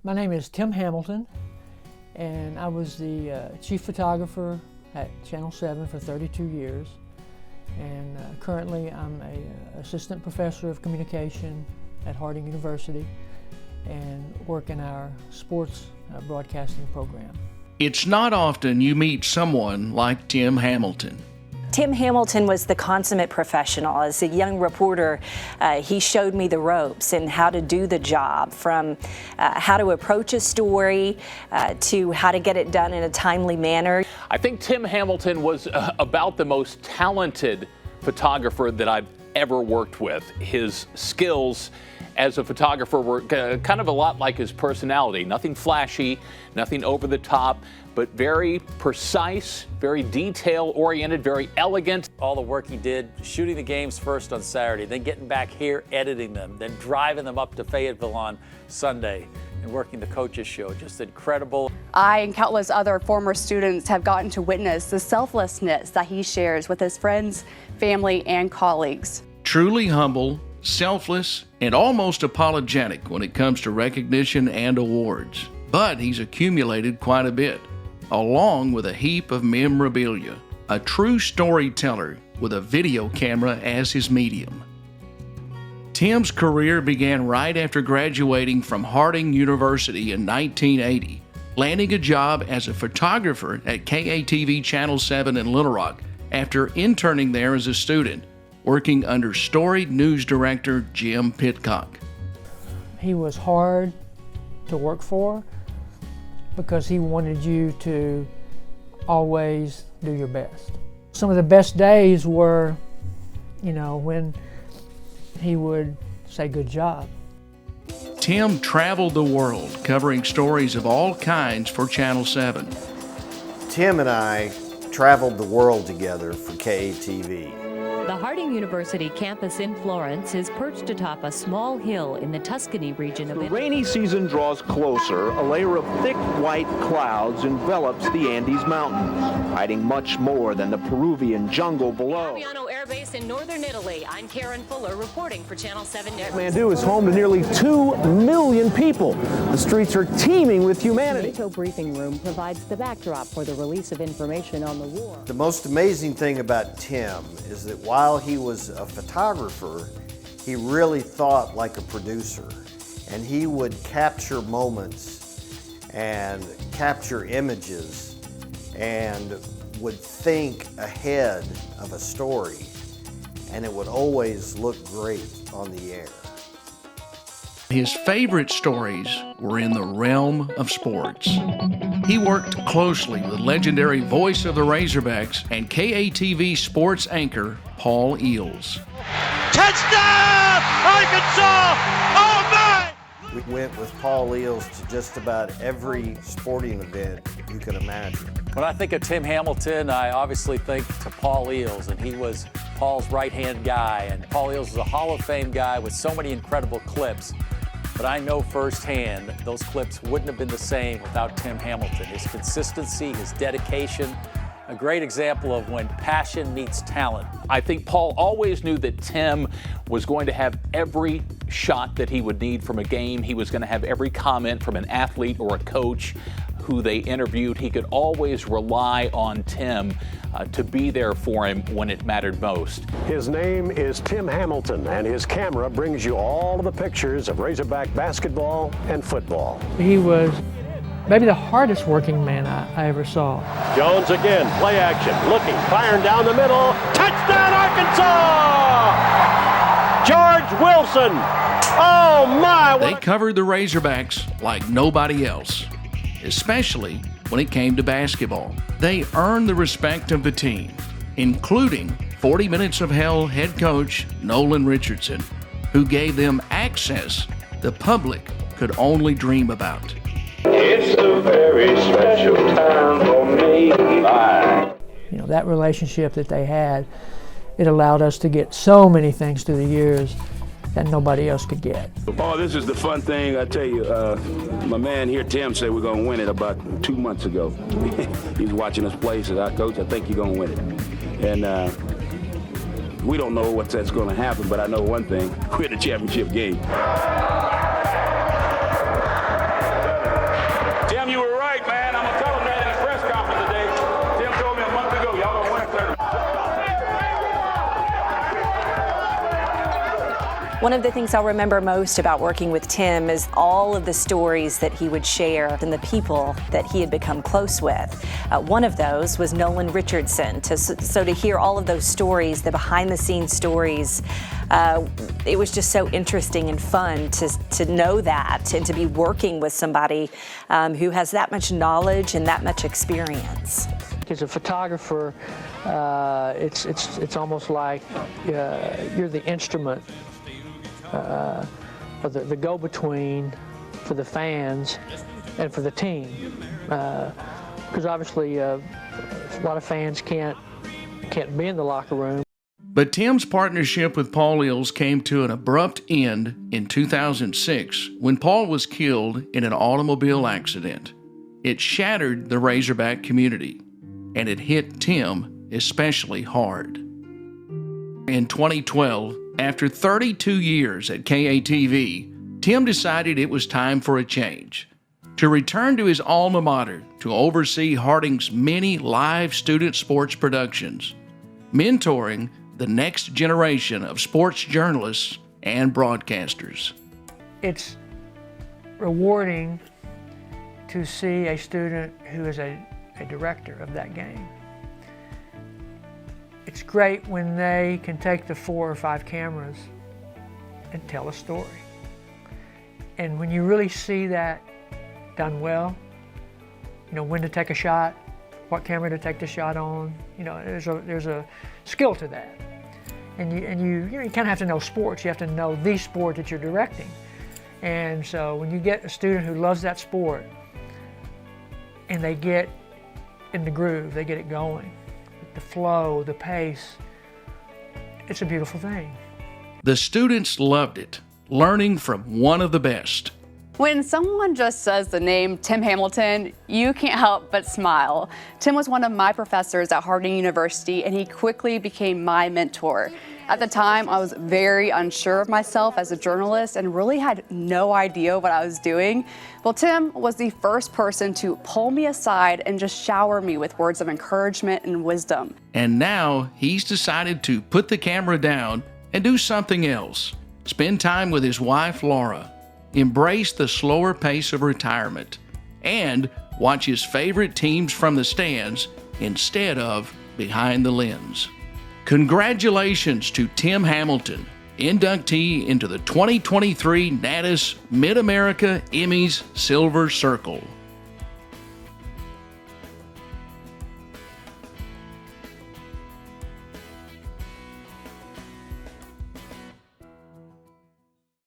My name is Tim Hamilton, and I was the chief photographer at Channel 7 for 32 years. And currently I'm an assistant professor of communication at Harding University and work in our sports broadcasting program. It's not often you meet someone like Tim Hamilton. Tim Hamilton was the consummate professional. As a young reporter, he showed me the ropes and how to do the job, from how to approach a story to how to get it done in a timely manner. I think Tim Hamilton was about the most talented photographer that I've ever worked with. His skills as a photographer were kind of a lot like his personality. Nothing flashy, nothing over the top, but very precise, very detail-oriented, very elegant. All the work he did, shooting the games first on Saturday, then getting back here, editing them, then driving them up to Fayetteville on Sunday, and working the coaches show. Just incredible. I and countless other former students have gotten to witness the selflessness that he shares with his friends, family, and colleagues. Truly humble, selfless, and almost apologetic when it comes to recognition and awards. But he's accumulated quite a bit, along with a heap of memorabilia. A true storyteller with a video camera as his medium. Tim's career began right after graduating from Harding University in 1980, landing a job as a photographer at KATV Channel 7 in Little Rock after interning there as a student, working under storied news director Jim Pitcock. He was hard to work for because he wanted you to always do your best. Some of the best days were, when he would say, "Good job." Tim traveled the world covering stories of all kinds for Channel 7. Tim and I traveled the world together for KATV. The Harding University campus in Florence is perched atop a small hill in the Tuscany region of Italy. The rainy season draws closer. A layer of thick white clouds envelops the Andes Mountains, hiding much more than the Peruvian jungle below. Fabiano Air Base in northern Italy. I'm Karen Fuller reporting for Channel 7 News. Kathmandu is home to nearly 2 million people. The streets are teeming with humanity. The NATO briefing room provides the backdrop for the release of information on the war. The most amazing thing about Tim is that while he was a photographer, he really thought like a producer, and he would capture moments and capture images and would think ahead of a story, and it would always look great on the air. His favorite stories were in the realm of sports. He worked closely with legendary voice of the Razorbacks and KATV sports anchor Paul Eels. Touchdown, Arkansas! Oh my! We went with Paul Eels to just about every sporting event you could imagine. When I think of Tim Hamilton, I obviously think to Paul Eels, and he was Paul's right-hand guy. And Paul Eels is a Hall of Fame guy with so many incredible clips. But I know firsthand those clips wouldn't have been the same without Tim Hamilton. His consistency, his dedication, a great example of when passion meets talent. I think Paul always knew that Tim was going to have every shot that he would need from a game. He was going to have every comment from an athlete or a coach who they interviewed. He could always rely on Tim to be there for him when it mattered most. His name is Tim Hamilton, and his camera brings you all of the pictures of Razorback basketball and football. He was maybe the hardest working man I ever saw. Jones again, play action, looking, firing down the middle. Touchdown, Arkansas! George Wilson! Oh my! They covered the Razorbacks like nobody else, especially when it came to basketball. They earned the respect of the team, including 40 Minutes of Hell head coach Nolan Richardson, who gave them access the public could only dream about. It's a very special time for me. That relationship that they had, it allowed us to get so many things through the years that nobody else could get. Oh, this is the fun thing. I tell you, my man here, Tim, said we're going to win it about 2 months ago. He's watching us play, said, Coach, I think you're going to win it. And we don't know that's going to happen, but I know one thing, we're in the championship game. One of the things I'll remember most about working with Tim is all of the stories that he would share and the people that he had become close with. One of those was Nolan Richardson. So to hear all of those stories, the behind-the-scenes stories, it was just so interesting and fun to know that and to be working with somebody who has that much knowledge and that much experience. As a photographer, it's almost like you're the instrument or the go-between for the fans and for the team, because obviously a lot of fans can't be in the locker room. But Tim's partnership with Paul Ills came to an abrupt end in 2006 when Paul was killed in an automobile accident. It shattered the Razorback community, and it hit Tim especially hard. In 2012, after 32 years at KATV, Tim decided it was time for a change. To return to his alma mater to oversee Harding's many live student sports productions, mentoring the next generation of sports journalists and broadcasters. It's rewarding to see a student who is a director of that game. It's great when they can take the 4 or 5 cameras and tell a story. And when you really see that done well, you know, when to take a shot, what camera to take the shot on, you know, there's a skill to that. And you kind of have to know sports. You have to know the sport that you're directing. And so when you get a student who loves that sport and they get in the groove, they get it going, the flow, the pace, it's a beautiful thing. The students loved it, learning from one of the best. When someone just says the name Tim Hamilton, you can't help but smile. Tim was one of my professors at Harding University, and he quickly became my mentor. At the time, I was very unsure of myself as a journalist and really had no idea what I was doing. Well, Tim was the first person to pull me aside and just shower me with words of encouragement and wisdom. And now he's decided to put the camera down and do something else. Spend time with his wife, Laura, embrace the slower pace of retirement, and watch his favorite teams from the stands instead of behind the lens. Congratulations to Tim Hamilton, inductee into the 2023 NATAS Mid-America EMMY Silver Circle.